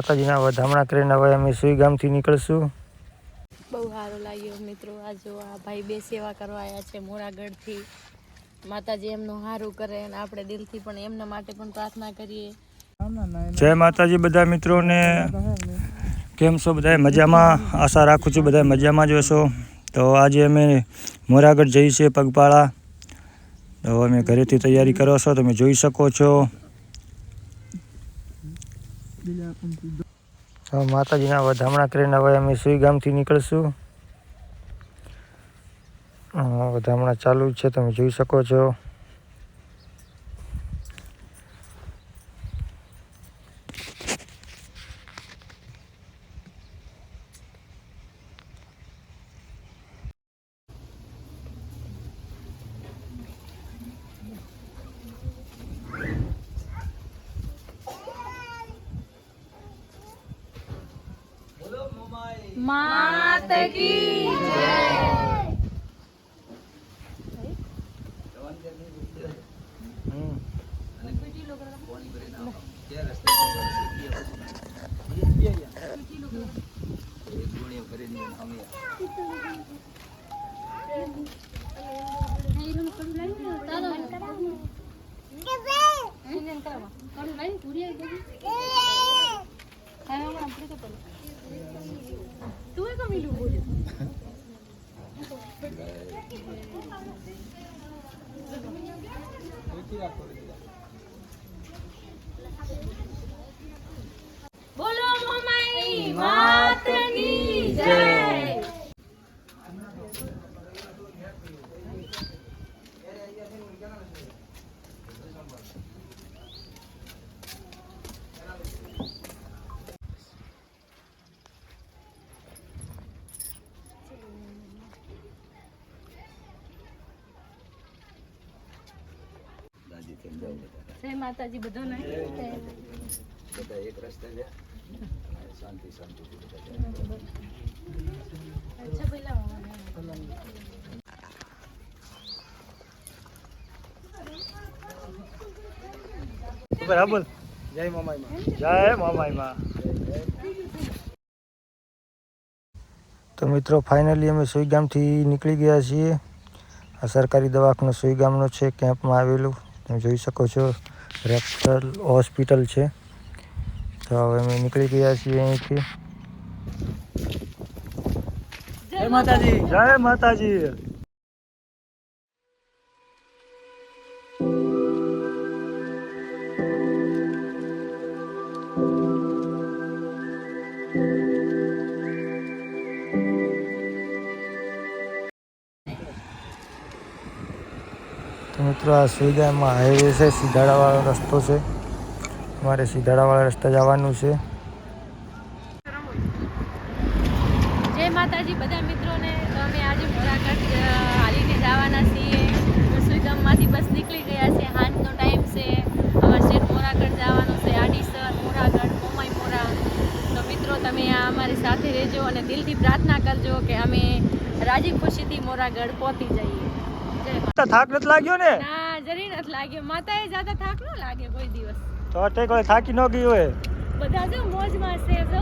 માતાજીના વધામણા કરીને હવે અમે સુઈ ગામથી નીકળશું. બહુ સારું લાગ્યું મિત્રો. આ જો આ ભાઈ બે સેવા કરવા આવ્યા છે મોરાગઢથી. માતાજી એમનું સારું કરે અને આપણે દિલથી પણ એમના માટે પણ પ્રાર્થના કરીએ. જય માતાજી બધા મિત્રોને. કેમ છો બધા? મજામાં? આશા રાખું છું બધા મજામાં જ હશો. તો આજે અમે મોરાગઢ જઈએ છીએ પગપાળા. તો અમે ઘરેથી તૈયારી કરો છો તમે જોઈ શકો છો. માતાજીના વધામણા કરીને હવે અમે સુઈ ગામથી નીકળશું. વધામણા ચાલુ જ છે તમે જોઈ શકો છો. માત કી જય. તું એ કમી બોલ. બોલો મોમાઈ માતની જય. જય માતાજી બધાને. બધા એક રસ્તે છે. શાંતિ શાંતિ. અચ્છા પેલા બરાબર. જય મામાઈમાં. જય મામાઈમાં. તો મિત્રો ફાઇનલી અમે સુઈ ગામથી નીકળી ગયા છીએ. આ સરકારી દવાખાનું સુઈ ગામનો છે, કેમ્પમાં આવેલું તમે જોઈ શકો છો. રેફરલ હોસ્પિટલ છે. તો હવે અમે નીકળી ગયા છીએ અહીંથી. જય માતાજી. જય માતાજી. તો મિત્રો આ સુઈગામમાં હાઈવે છે, સીધાડાવાળો રસ્તો છે. અમારે સીધાડાવાળા રસ્તે જવાનું છે. જય માતાજી બધા મિત્રોને. તો અમે આજે મોરાગઢ હાલીને જવાના છીએ. સુઈગામમાંથી બસ નીકળી ગયા છે. હાંજનો ટાઈમ છે. અમારે શેર મોરાગઢ જવાનું છે. આડીસર, મોરાગઢ, મોમાઈ મોરા. તો મિત્રો તમે આ અમારી સાથે રહેજો અને દિલથી પ્રાર્થના કરજો કે અમે રાજી ખુશીથી મોરાગઢ પહોંચી જઈએ. થાક નથી લાગ્યો ને? ના જરી નથી લાગ્યો. માતાએ જ્યાદા થાક ન લાગે કોઈ દિવસ. તો અટે કોઈ થાકી ન ગઈ હોય. બધા જો મોજમાં છે. જો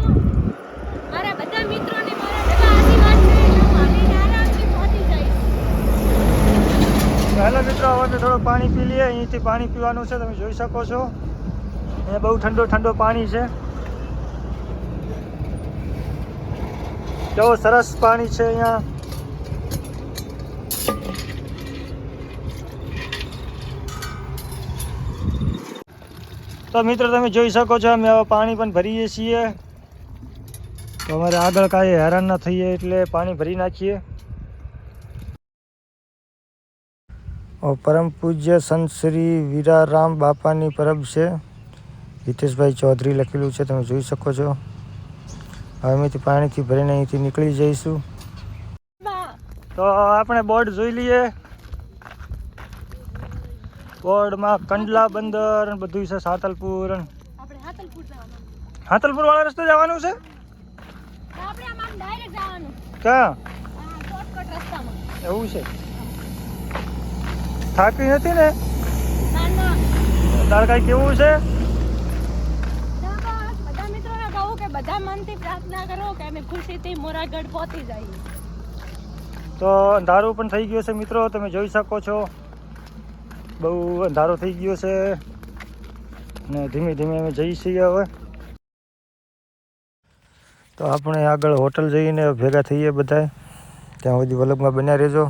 મારા બધા મિત્રોને મારા બધા આશીર્વાદ છે. હું હાલીને આરામથી પહોંચી જઈશ. હેલો મિત્રો, હવે થોડું પાણી પી લઈએ. અહીંથી પાણી પીવાનું છે તમે જોઈ શકો છો. અહીંયા બહુ ઠંડો પાણી છે. કેવું સરસ પાણી છે અહીંયા. તો મિત્રો તમે જોઈ શકો છો અમે હવે પાણી પણ ભરીએ છીએ. તો અમારે આગળ કાંઈ હેરાન ના થઈએ એટલે પાણી ભરી નાખીએ. પરમ પૂજ્ય સંત શ્રી વીરારામ બાપાની પરબ છે. હિતેશભાઈ ચૌધરી લખેલું છે તમે જોઈ શકો છો. હવે અમેથી પાણીથી ભરીને અહીંથી નીકળી જઈશું. તો આપણે બોર્ડ જોઈ લઈએ. બોર્ડમાં કંડલા બંદર બધું છે. સાતલપુર. આપણે હાતલપુર જવાનું. હાતલપુર વાળા રસ્તે જવાનું છે. આપણે આમાં ડાયરેક્ટ જવાનું. ક્યાં? શોર્ટકટ રસ્તામાં. એવું છે. થાકી નથી ને? ના ના. તારે કાંઈ કેવું છે? બધા મિત્રોને કહું બધા મનથી પ્રાર્થના કરો કે અમે ખુશીથી મોરાગઢ પહોંચી જઈએ. તો અંધારું પણ થઈ ગયું છે મિત્રો, તમે જોઈ શકો છો બહુ અંધારો થઈ ગયો છે ને ધીમે ધીમે અમે જઈએ છીએ હવે. તો આપણે આગળ હોટલ જઈને ભેગા થઈએ બધા, ત્યાં સુધી વલગમાં બન્યા રહેજો.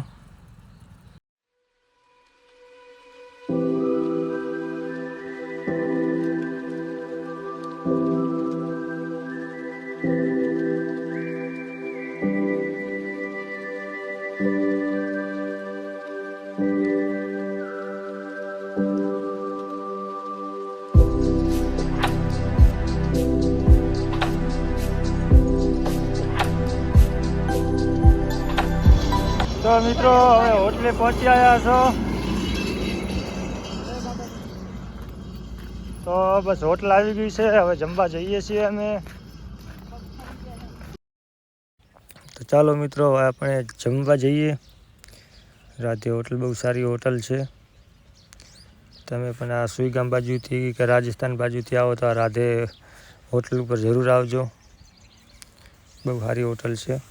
તો મિત્રો હવે હોટલે પહોંચી આવ્યા છો, તો બસ હોટલ આવી ગઈ છે, હવે જમવા જઈએ છીએ અમે. તો ચાલો મિત્રો હવે આપણે જમવા જઈએ. રાધે હોટલ બહુ સારી હોટલ છે. તમે પણ આ સુઈગામ બાજુથી કે રાજસ્થાન બાજુથી આવો તો આ રાધે હોટલ ઉપર જરૂર આવજો, બહુ સારી હોટલ છે.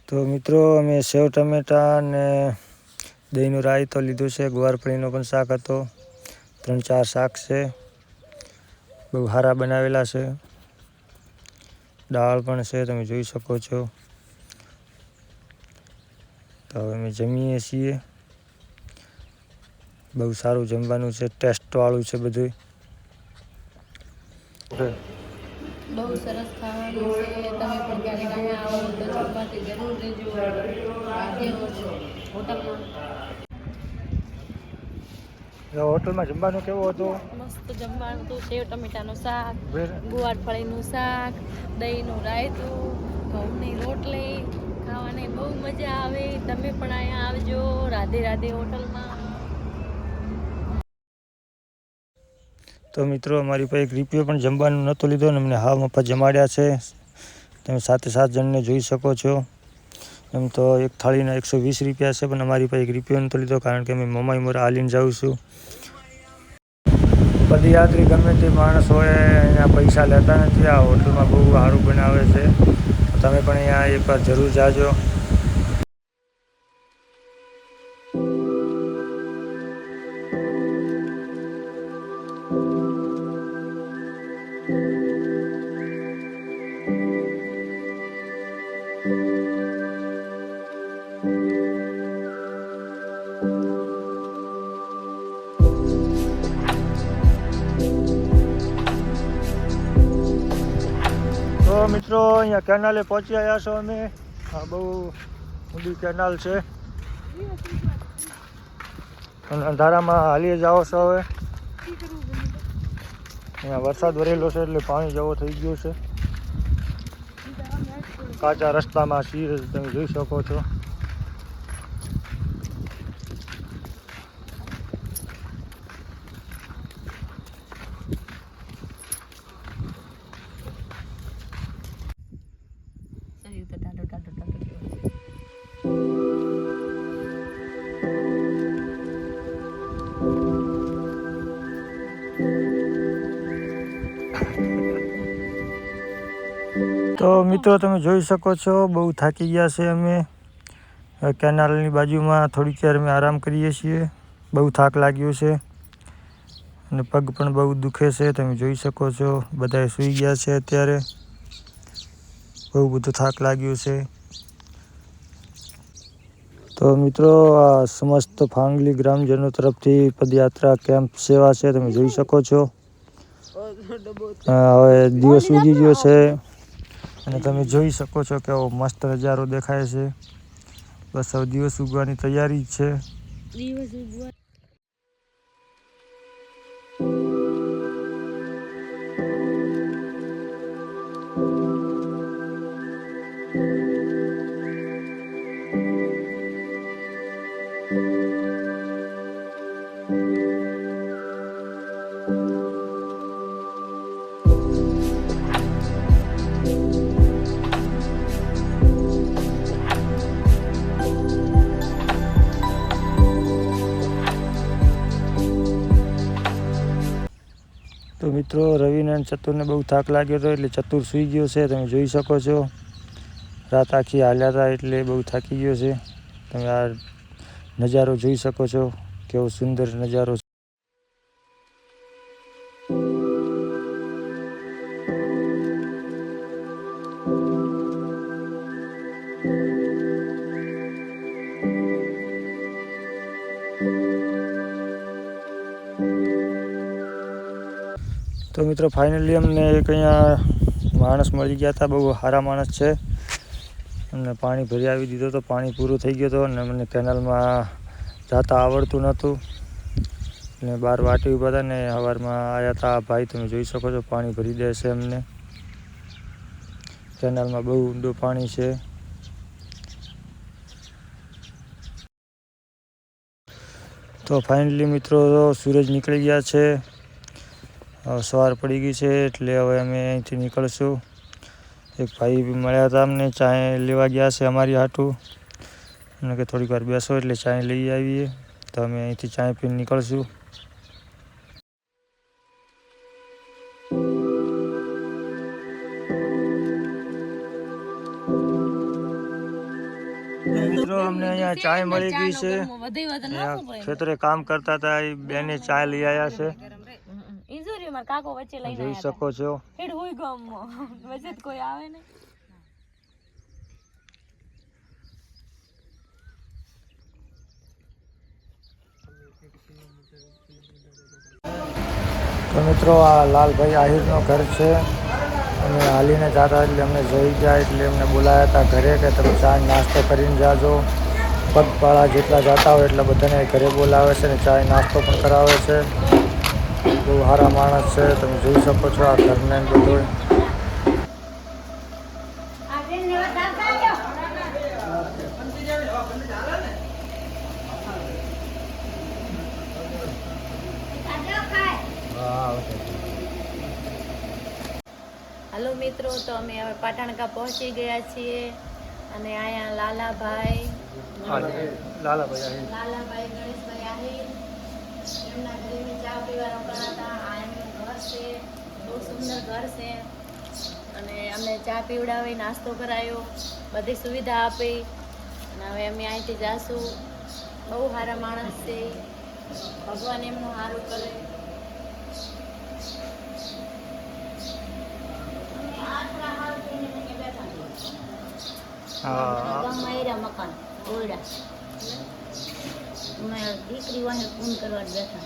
તો મિત્રો અમે સેવ ટમેટા અને દહીંનું રાયતો લીધું છે, ગુવારફળીનો પણ શાક હતો, 3-4 શાક છે, બહુ સારા બનાવેલા છે. દાળ પણ છે, તમે જોઈ શકો છો. તો હવે અમે જમીએ છીએ. બહુ સારું જમવાનું છે, ટેસ્ટવાળું છે બધું. બહુ સરસ ખાવાનું છે. તમે પણ ક્યારેક અહીંયા આવો તો જમવાથી જરૂર લેજો. રાધે હોટલમાં હોટલમાં જમવાનું કેવું હતું? મસ્ત જમવાનું હતું. સેવ ટમેટાનું શાક, ગુવારફળીનું શાક, દહીંનું રાયતું, ઘઉંની રોટલી, ખાવાની બહુ મજા આવે. તમે પણ અહીંયા આવજો રાધે રાધે હોટલમાં. તો મિત્રો અમારી પાસે 1 રૂપિયો પણ જમવાનું નહોતું લીધો ને અમને હાવ મફત જમાડ્યા છે. તમે 7 જણને જોઈ શકો છો. એમ તો એક થાળીના 120 રૂપિયા છે, પણ અમારી પાસે 1 રૂપિયો નહોતો લીધો કારણ કે અમે મમાઈ મોરા હાલીને જાઉં છું. પદયાત્રી ગમે તે માણસ હોય અહીંયા પૈસા લેતા નથી. આ હોટલમાં બહુ સારું બનાવે છે, તમે પણ અહીંયા એકવાર જરૂર જાજો. તો મિત્રો અહીંયા કેનાલે પહોંચી આવ્યા છો અમે. આ બહુ ઊંડી કેનાલ છે અને અંધારામાં હાલીએ જાઓ છો. હવે અહીંયા વરસાદ વરેલો છે એટલે પાણી જેવો થઈ ગયું છે. કાચા રસ્તામાં છીએ, તમે જોઈ શકો છો. તો મિત્રો તમે જોઈ શકો છો બહુ થાકી ગયા છે અમે. કેનાલની બાજુમાં થોડીક વાર અમે આરામ કરીએ છીએ. બહુ થાક લાગ્યો છે અને પગ પણ બહુ દુખે છે. તમે જોઈ શકો છો બધા સૂઈ ગયા છે અત્યારે. બહુ બધું થાક લાગ્યું છે. તો મિત્રો આ સમસ્ત ફાંગલી ગ્રામજનો તરફથી પદયાત્રા કેમ્પ સેવા છે, તમે જોઈ શકો છો. હવે દિવસ ઉગી ગયો છે અને તમે જોઈ શકો છો કેવો મસ્ત નજારો દેખાય છે. બસ હવે દિવસ ઉગવાની તૈયારી જ છે. તો મિત્રો રવિને અને ચતુરને બહુ થાક લાગ્યો હતો એટલે ચતુર સૂઈ ગયો છે. તમે જોઈ શકો છો રાત આખી હાલ્યા હતા એટલે બહુ થાકી ગયો છે. તમે આ નજારો જોઈ શકો છો, કેવો સુંદર નજારો છે. તો મિત્રો ફાઇનલી અમને એક અહીંયા માણસ મળી ગયા હતા, બહુ સારા માણસ છે. અને પાણી ભરી આવી દીધો તો પાણી પૂરું થઈ ગયું હતું અને મને કેનાલમાં જતા આવડતું નહોતું ને બહાર વાટી ઊભા હતા ને સવારમાં આવ્યા હતા આ ભાઈ. તમે જોઈ શકો છો પાણી ભરી દે છે અમને. કેનાલમાં બહુ ઊંડું પાણી છે. તો ફાઇનલી મિત્રો સૂરજ નીકળી ગયા છે, સવાર પડી ગઈ છે એટલે હવે અમે અહીંથી નીકળશું. એક ભાઈ મળ્યા હતા અમને, ચાય લેવા ગયા છે અમારી હાટું અને કે થોડીક વાર બેસો એટલે ચાય લઈ આવીએ. તો અમે અહીંથી ચાય પીને નીકળશું. મિત્રો અમને અહીંયા ચાય મળી ગઈ છે. ખેતરે કામ કરતા હતા એ બેને ચાય લઈ આવ્યા છે, કાકો વચ્ચે લઈને જોઈ શકો છો. હેડ હોય ગમ વચ્ચે કોઈ આવે ને. તો મિત્રો આ લાલભાઈ આહિરનો ઘર છે. અમે હાલીને જતા એટલે અમને જોઈ ગયા એટલે અમને બોલાયા હતા ઘરે કે તમે ચા નાસ્તો કરીને જાજો. પગપાળા જેટલા જતા હોય એટલા બધાને ઘરે બોલાવે છે ને ચાય નાસ્તો પણ કરાવે છે. બહુ સારા માણસ છે. તમે જોઈ શકો છો આ ઘરને બધું. હાલો મિત્રો, તો અમે હવે પાટણકા પહોંચી ગયા છીએ અને અહીંયા લાલાભાઈ ગણેશભાઈ આહિર એમના ઘરે ચા પીવા રોકાણા હતા. આ એમનું ઘર છે, બહુ સુંદર ઘર છે અને અમને ચા પીવડાવી, નાસ્તો કરાયો, બધી સુવિધા આપી અને હવે અમે અહીંથી જાશું. બહુ સારા માણસ છે, ભગવાન એમનું સારું કરે. મકાન ઓરડા દીકરી વાને ફોન કરવા બેઠા.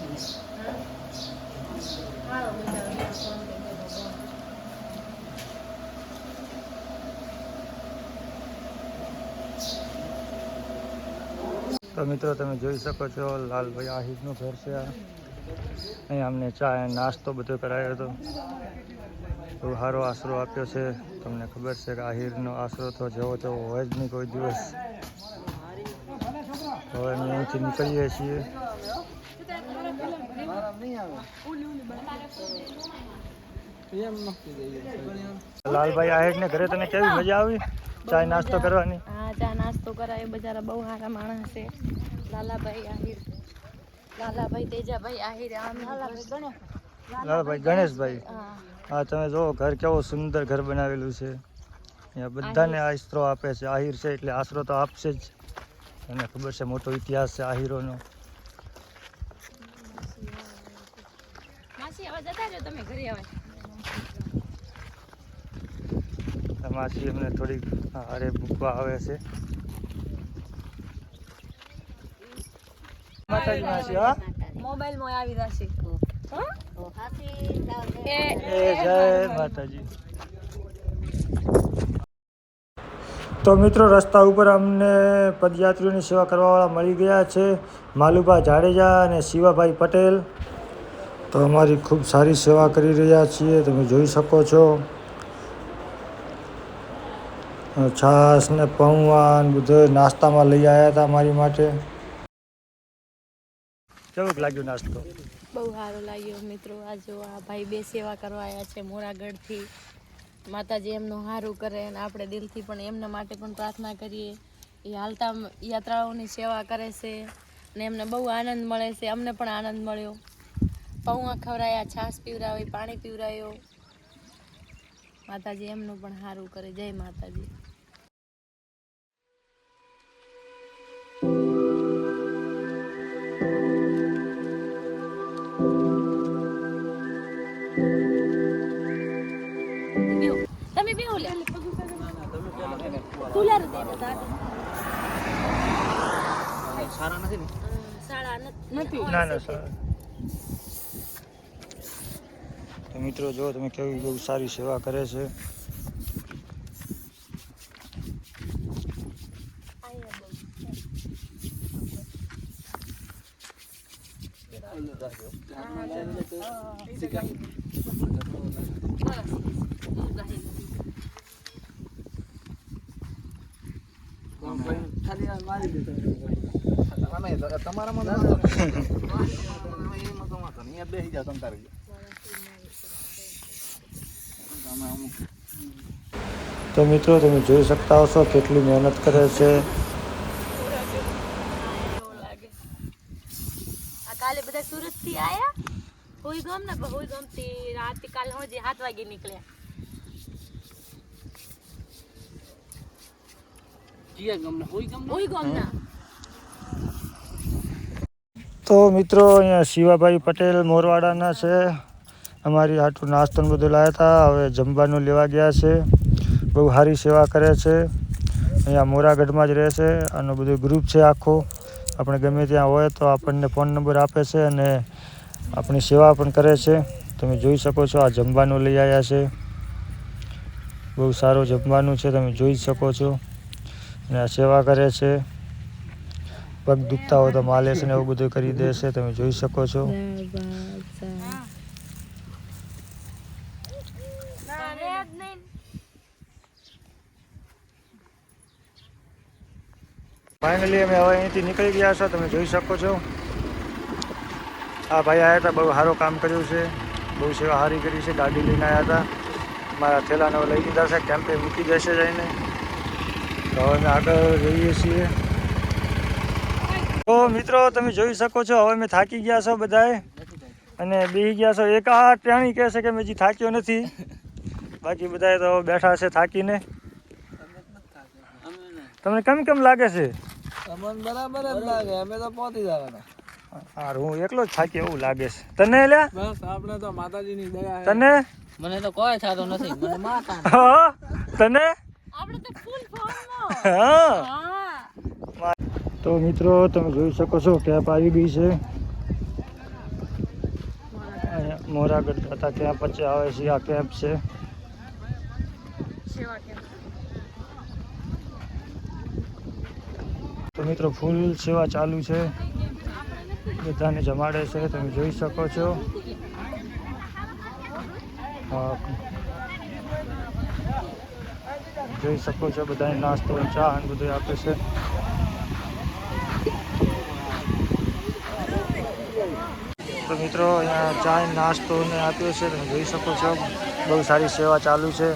તો મિત્રો તમે જોઈ શકો છો લાલભાઈ આહિરનું ઘર છે આ. અહીંયા અમને ચા નાસ્તો બધો કરાયો હતો. બહુ સારો આશરો આપ્યો છે. તમને ખબર છે કે આહિરનો આશરો તો જેવો તેવો હોય જ નહીં કોઈ દિવસ. હવે અમે અહીંથી નીકળીએ છીએ. લાલભાઈ આહિરને ઘરે તને કેવી મજા આવી ચાય નાસ્તો કરવાની? હા, ચા નાસ્તો કરાયો. બજારા બહુ સારા માણસ છે. લાલાભાઈ આહિર, લાલાભાઈ તેજાભાઈ આહિર, લાલભાઈ ગણેશભાઈ. હા, તમે જુઓ ઘર કેવો સુંદર ઘર બનાવેલું છે. અહીંયા બધાને આશરો આપે છે. આહિર છે એટલે આશરો તો આપશે જ. એને ખબર છે મોટો ઇતિહાસ છે આહિરોનો. માસી હવે જતા રહ્યો તમે ઘરે. હવે માસી એમને થોડીક હારે મૂકવા આવે છે. માતાજી માસી. હા, મોબાઈલ માં આવી જશે. જય માતાજી. તો મિત્રો રસ્તા ઉપર અમને પદયાત્રીઓની સેવા કરવાવાળા મળી ગયા છે, માલુભા જાડેજા અને શિવાભાઈ પટેલ. તો અમારી ખૂબ સારી સેવા કરી રહ્યા છીએ, તમે જોઈ શકો છો. છાશ ને પૌવા ને બધું નાસ્તામાં લઈ આવ્યા હતા મારી માટે. કેવું લાગ્યું નાસ્તો? બહુ સારો લાગ્યો મિત્રો. આ જો આ ભાઈ બે સેવા કરવા આવ્યા છે મોરાગઢથી. માતાજી એમનું સારું કરે અને આપણે દિલથી પણ એમના માટે પણ પ્રાર્થના કરીએ. એ હાલતા યાત્રાઓની સેવા કરે છે અને એમને બહુ આનંદ મળે છે. અમને પણ આનંદ મળ્યો. પૌવા ખવડાયા, છાશ પીવડાવી, પાણી પીવડાવ્યો. માતાજી એમનું પણ સારું કરે. જય માતાજી. તમે બેહો લે. કુલર દે દો તારે. સારા નથી ને? શાળા નથી. ના સર. તો મિત્રો જો તમે કેવી બહુ સારી સેવા કરે છે. તો મિત્રો તમે જોઈ શકતા હશો કેટલી મહેનત કરે છે. કાલે બધા સુરત થી આયા. હોઈ ગમ ને હોઈ ગમ થી રાત કાલે હોજે 7 વાગે નીકળ્યા. હોઈ ગમ ના. તો મિત્રો અહીંયા શિવાભાઈ પટેલ મોરવાડાના છે. અમારી આટલું નાસ્તો ને બધું લાવ્યા હતા. હવે જમવાનું લેવા ગયા છે. બહુ સારી સેવા કરે છે. અહીંયા મોરાગઢમાં જ રહે છે. આનું બધું ગ્રુપ છે આખું. આપણે ગમે ત્યાં હોય તો આપણને ફોન નંબર આપે છે અને આપણી સેવા પણ કરે છે. તમે જોઈ શકો છો આ જમવાનું લઈ આવ્યા છે. બહુ સારું જમવાનું છે, તમે જોઈ શકો છો. અને આ સેવા કરે છે. પગ દુખતા હોય તો માલિશ ને એવું બધું કરી દે છે. તમે જોઈ શકો છો. ફાઇનલી અમે હવે અહીંથી નીકળી ગયા છો. તમે જોઈ શકો છો. આ ભાઈ આવ્યા હતા, બહુ સારું કામ કર્યું છે. બહુ સેવા સારી કરી છે. ગાડી લઈને આવ્યા હતા. મારા થેલાને લઈ લીધા છે. કેમ્પે મૂકી દેશે જઈને. તો હવે અમે આગળ જઈએ છીએ. તો મિત્રો તમે જોઈ શકો છો હવે અમે થાકી ગયા છો બધાએ અને બેસી ગયા છો. એક આ ટાણી કહે છે કે મેં હજી થાક્યો નથી. બાકી બધાએ તો બેઠા છે થાકીને. તમને કેમ લાગે છે? અમને બરાબર જ લાગે. અમે તો પહોંચી જવાના. હા, હું એકલો જ થાકી એવું લાગે છે. તને લ્યા? બસ આપણે તો માતાજીની દયા. તને? મને તો કોઈ થતો નથી. મને માતા. હા, તને? આપણે તો ફૂલ ફોર્મમાં. હા. હા. તો મિત્રો તમે જોઈ શકો છો કેપ આવી ગઈ છે. મોરાગઢ ખાતા કેમ્પ વચ્ચે આવે છે. આ કેમ્પ છે. સેવા કેમ્પ. તો મિત્રો ફૂલ સેવા ચાલુ છે. બધાને જમાડે છે. તમે જોઈ શકો છો. જોઈ શકો છો બધાને નાસ્તો ચા અને બધું આપે છે. તો મિત્રો અહીંયા ચા નાસ્તો ને આપ્યો છે. તમે જોઈ શકો છો. બહુ સારી સેવા ચાલુ છે.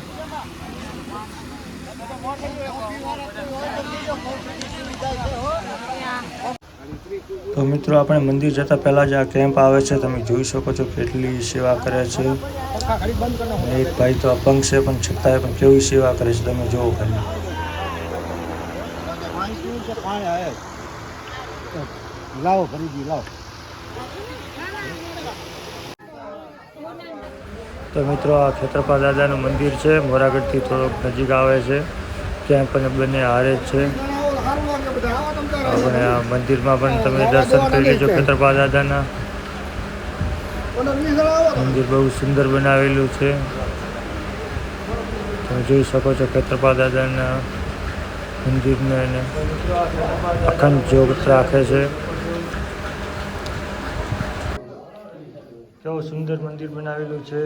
તો મિત્રો આપણે મંદિર જતા પહેલા જ આ કેમ્પ આવે છે. તમે જોઈ શકો છો કેટલી સેવા કરે છે. એક ભાઈ તો અપંગ છે પણ છતાંય પણ કેવી સેવા કરે છે તમે જોવો ખાલી. લાવો ખરીદી લાવો. તો મિત્રો આ ખેતરપા દાદાનું મંદિર છે. મોરાગઢથી થોડોક નજીક આવે છે. કેમ્પ અને બંને હારે જ છે. આપણે આ મંદિરમાં પણ તમે દર્શન કરી લેજો. ખેતરપા દાદાના મંદિર બહુ સુંદર બનાવેલું છે. તમે જોઈ શકો છો ખેતરપા દાદાના મંદિરને એને અખંડ જ્યોત રાખે છે. કેવું સુંદર મંદિર બનાવેલું છે.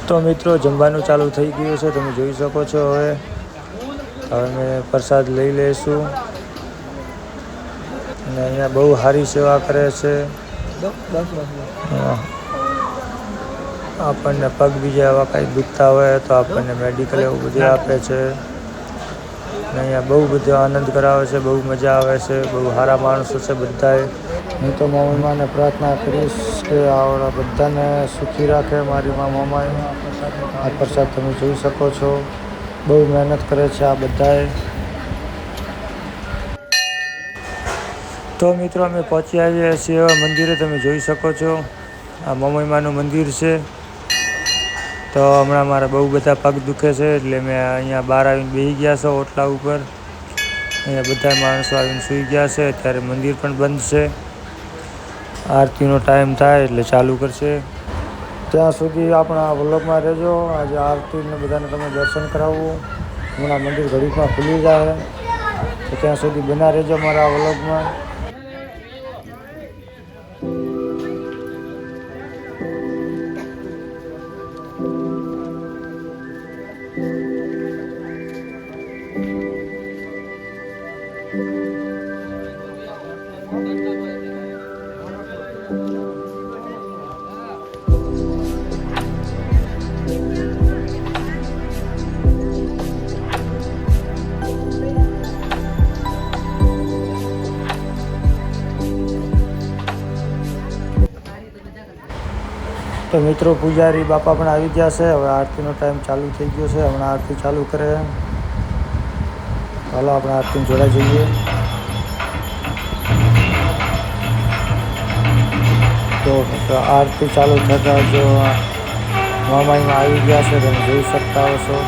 તો મિત્રો જમવાનું ચાલુ થઈ ગયું છે, તમે જોઈ શકો છો. હવે અમે પ્રસાદ લઈ લઈશું. અને અહીંયા બહુ સારી સેવા કરે છે. આપણને પગ બીજા એવા કાંઈ દુખતા હોય તો આપણને મેડિકલ એવું બધું આપે છે. અને અહીંયા બહુ બધો આનંદ કરાવે છે, બહુ મજા આવે છે, બહુ સારા માણસો છે બધાએ. હું તો મામાને પ્રાર્થના કરીશ કે આવડા બધાને સુખી રાખે. મારી મામાએ આ પ્રસાદ તમે જોઈ શકો છો. બહુ મહેનત કરે છે આ બધાએ. તો મિત્રો અમે પહોંચી આવ્યા છીએ મંદિરે, તમે જોઈ શકો છો. આ મમઈમાનું મંદિર છે. તો હમણાં મારા બહુ બધા પગ દુખે છે એટલે મેં અહીંયા બહાર આવીને બેસી ગયા છે ઓટલા ઉપર. અહીંયા બધા માણસો આવીને સૂઈ ગયા છે. અત્યારે મંદિર પણ બંધ છે. આરતીનો ટાઈમ થાય એટલે ચાલુ કરશે. ત્યાં સુધી આપણા વ્લોગમાં રહેજો. આજે આરતીને બધાને તમે દર્શન કરાવવું. હમણાં મંદિર ઘડીકમાં ખુલી જાય, તો ત્યાં સુધી બના રહેજો મારા વ્લોગમાં. તો મિત્રો પૂજારી બાપા પણ આવી ગયા છે. હવે આરતીનો ટાઈમ ચાલુ થઈ ગયો છે. હમણાં આરતી ચાલુ કરે. ચાલો આપણે આરતીમાં જોડાઈ જઈએ. તો આરતી ચાલુ થતાં જો મામાઈમાં આવી ગયા છે, તમે જોઈ શકતા હશો.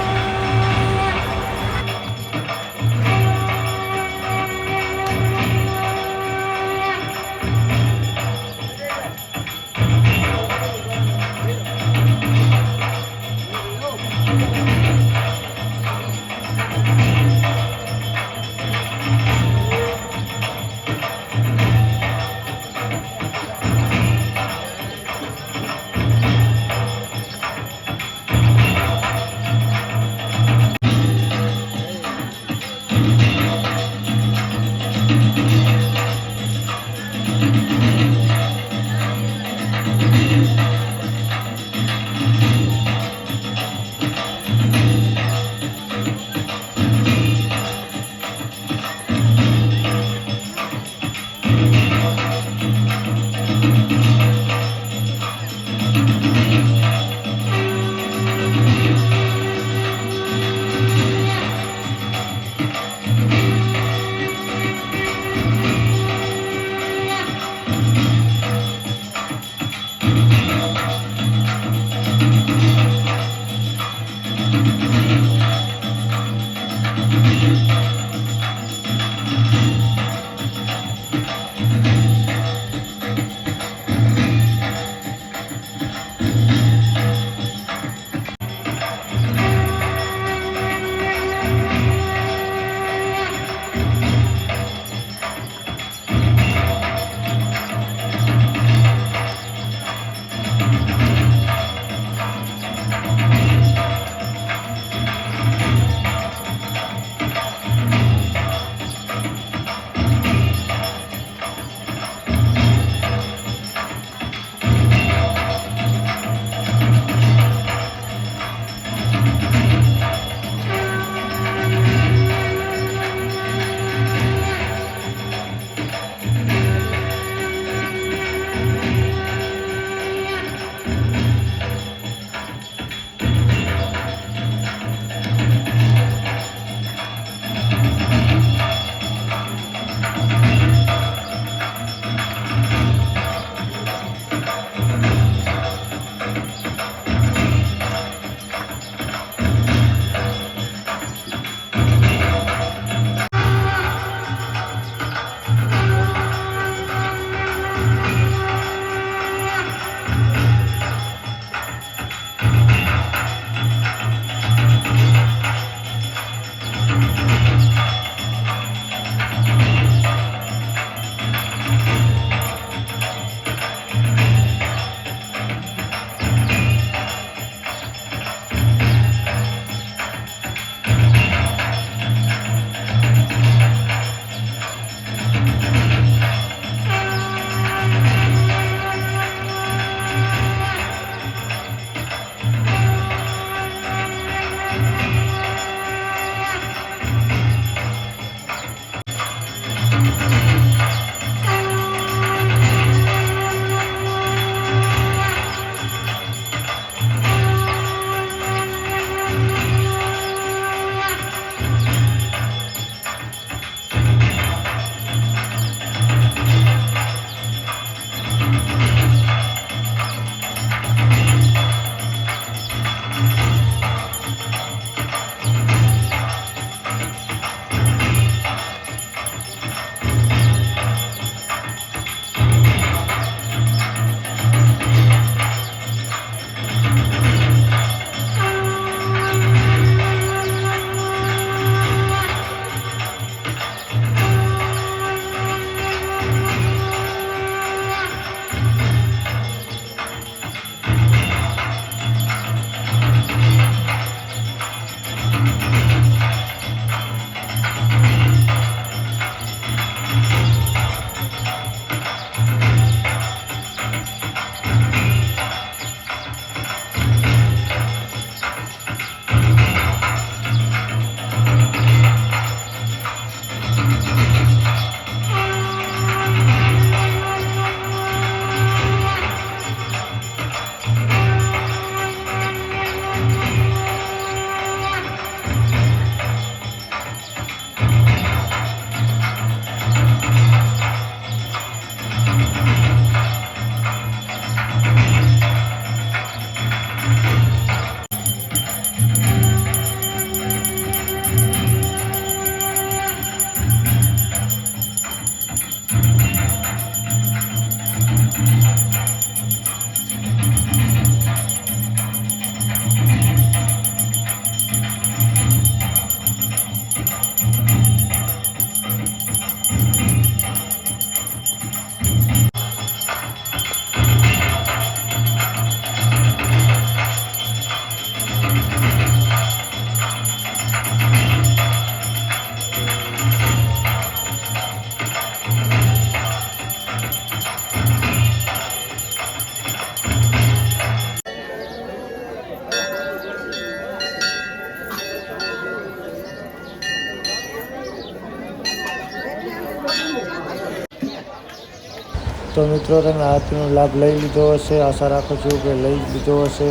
તો મિત્રો તમે આરતીનો લાભ લઈ લીધો હશે, આશા રાખું છું કે લઈ લીધો હશે.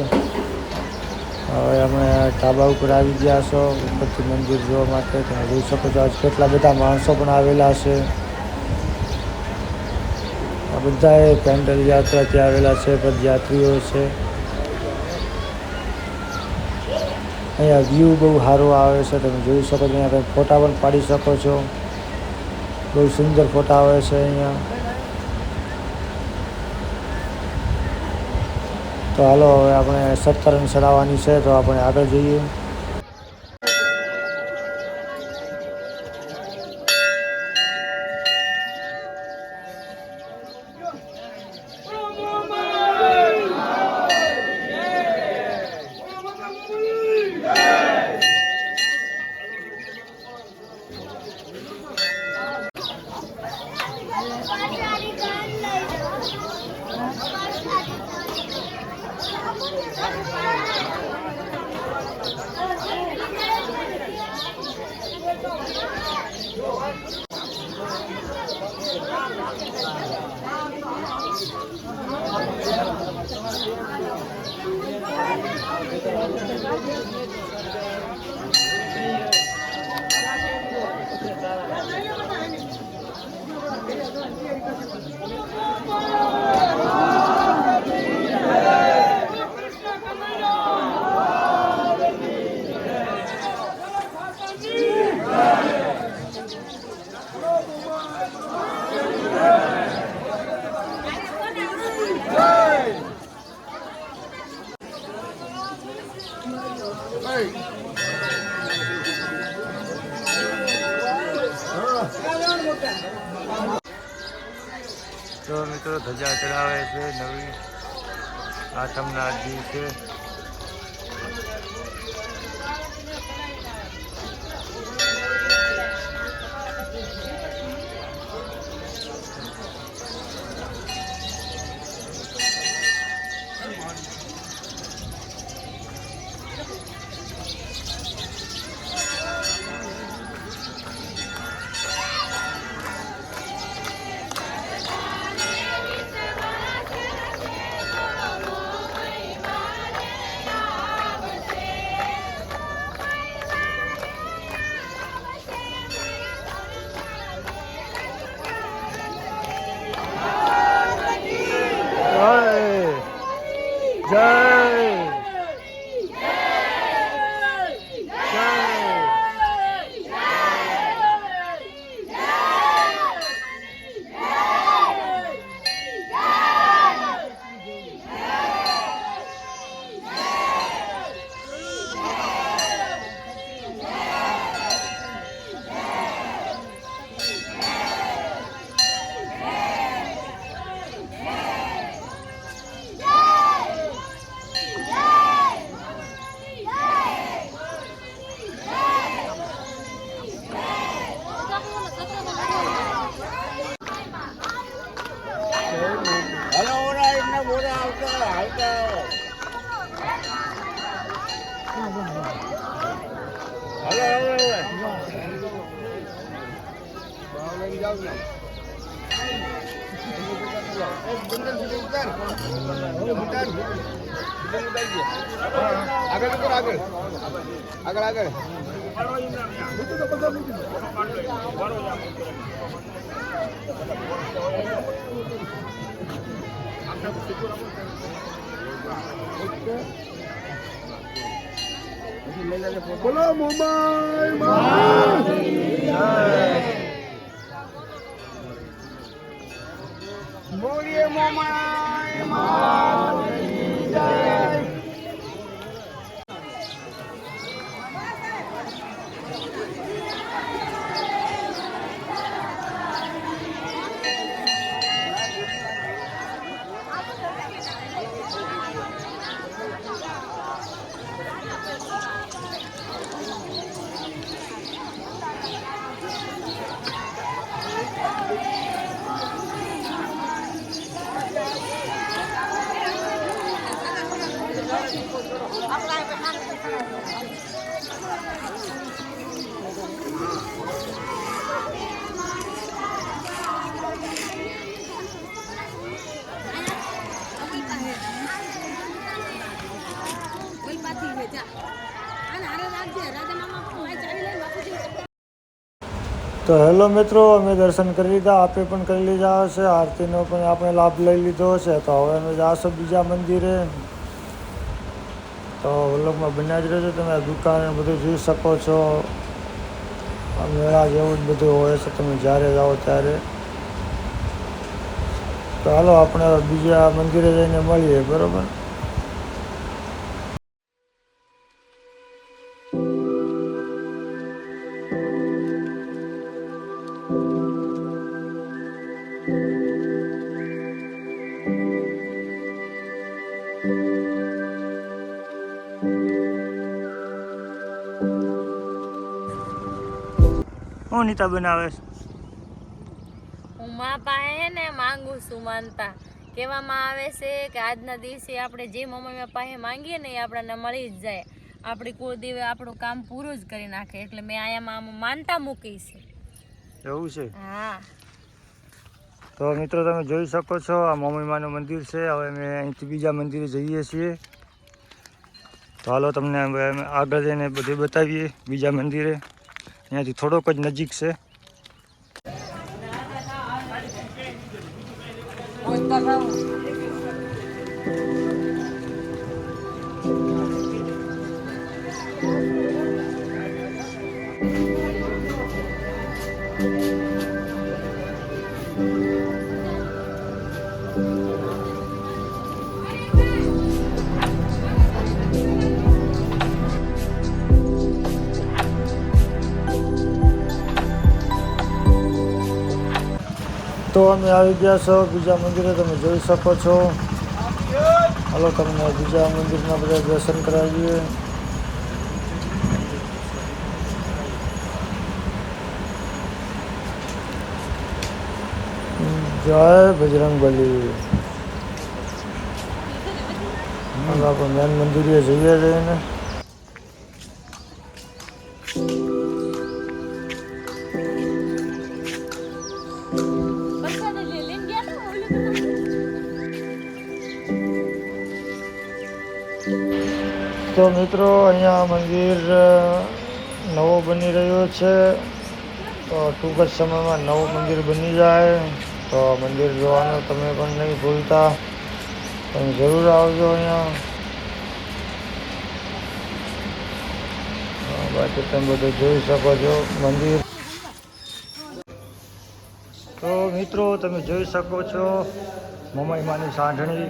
હવે અમે ધાબા ઉપર આવી ગયા છો ઉપરથી મંદિર જોવા માટે. તમે જોઈ શકો છો આજ કેટલા બધા માણસો પણ આવેલા છે. આ બધા પેન્ડલ યાત્રાથી આવેલા છે, પદયાત્રીઓ છે. અહીંયા વ્યૂ બહુ સારો આવે છે, તમે જોઈ શકો છો. અહીંયા તમે ફોટા પણ પાડી શકો છો. બહુ સુંદર ફોટા આવે છે અહીંયા. તો હાલો હવે આપણે સત્તરણ ચડાવવાની છે, તો આપણે આગળ જઈએ. તો મિત્રો ધજા ચડાવે છે નવી આઠમના દિવસે. બોલો મુંબઈ બોલીએ મુંબઈ. તો હેલો મિત્રો, અમે દર્શન કરી લીધા, આપે પણ કરી લીધા હશે, આરતીનો પણ આપણે લાભ લઈ લીધો હશે. તો હવે અમે જાશું બીજા મંદિરે. તો વ્લોગમાં બન્યા જ રહેજો. તમે દુકાન બધું જોઈ શકો છો. આ મેળા જેવું જ બધું હોય છે, તમે જ્યારે જાઓ ત્યારે. તો હાલો આપણે બીજા મંદિરે જઈને મળીએ, બરાબર. હું નીતા બનાવે હું મા પાસે ને માંગુ છું માનતા. કહેવામાં આવે છે કે આજના દિવસે આપણે જે મમ્મી પાસે માંગીએ ને એ આપણને મળી જ જાય. આપણી કુળદેવી આપણું કામ પૂરું જ કરી નાખે. એટલે મેં આમાં માનતા મૂકી છે. એવું છે? હા. તો મિત્રો તમે જોઈ શકો છો, આ મમ્મીમાનું મંદિર છે. હવે અમે અહીંથી બીજા મંદિરે જઈએ છીએ. તો હાલો તમને અમે આગળ જઈને બધું બતાવીએ બીજા મંદિરે. અહીંયાથી થોડોક જ નજીક છે. તો અમે આવી ગયા છો બીજા મંદિરે, તમે જોઈ શકો છો. હાલો તમને બીજા મંદિરના બધા દર્શન કરાવીએ. જય બજરંગબલી. હવે આપણે મેન મંદિરે જઈએ જઈને. તો મિત્રો અહીંયા મંદિર નવો બની રહ્યો છે. તો ટૂંક જ સમયમાં નવું મંદિર બની જાય તો મંદિર જોવાનું તમે પણ નહીં ભૂલતા. તમે જરૂર આવજો અહીંયા. બાકી તમે બધું જોઈ શકો છો મંદિર. તો મિત્રો તમે જોઈ શકો છો મમ્મીમાની સાંઢણી.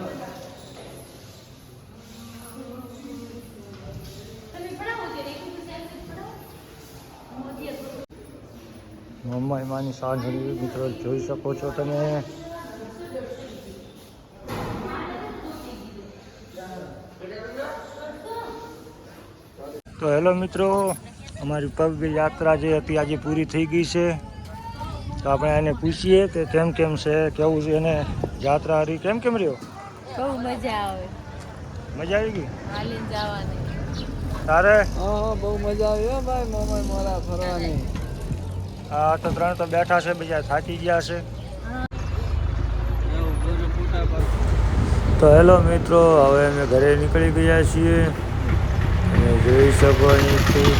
મમ્મીમાની સાંઢણી મિત્રો જોઈ શકો છો તમે. તો હેલો મિત્રો, અમારી પગ યાત્રા જે હતી આજે પૂરી થઈ ગઈ છે. તો આપણે એને પૂછીએ કે કેમ કેમ છે, કેવું છે એને યાત્રા હતી, કેમ કેમ રહ્યો? બહુ મજા આવે. મજા આવી ગઈ હાલીને જવાની. તારે? હા બહુ મજા આવી હો ભાઈ, મોમાઈ મોરા ફરવાની. હા તો ત્રણ તો બેઠા છે, બીજા થાકી ગયા છે. તો હેલો મિત્રો, હવે અમે ઘરે નીકળી ગયા છીએ. તમે જોઈ શકો અહીંથી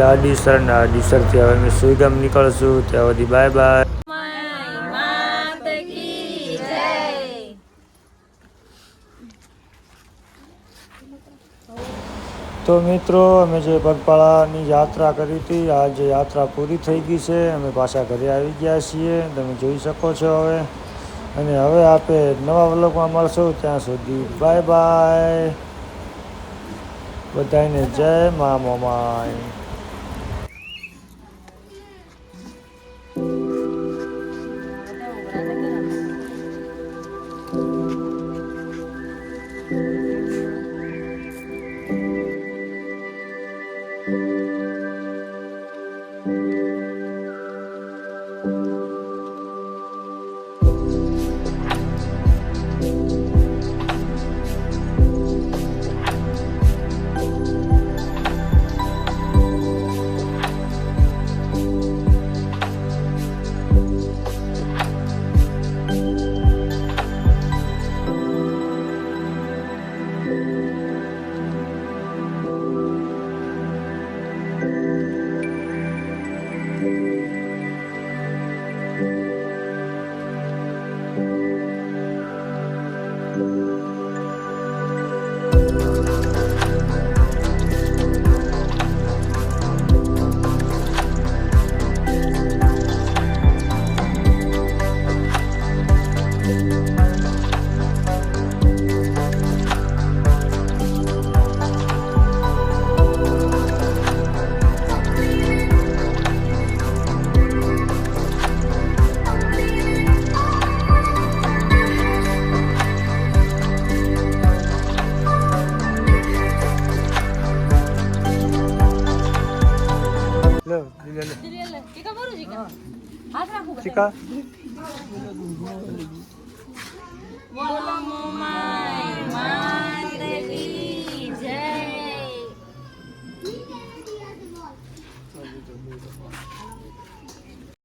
આડીસર ને આડીસરથી હવે અમે સુઈગામ નીકળશું. ત્યાં સુધી બાય બાય. તો મિત્રો અમે જે પગપાળાની યાત્રા કરી હતી, આજે યાત્રા પૂરી થઈ ગઈ છે. અમે પાછા ઘરે આવી ગયા છીએ, તમે જોઈ શકો છો હવે. અને હવે આપણે નવા વ્લોગમાં મળશું. ત્યાં સુધી બાય બાય. બધાને જય મા મોમાઈ. લે લે લે ચીકા બોલું ચીકા હાથ રાખું બધા ચીકા બોલો મોમાં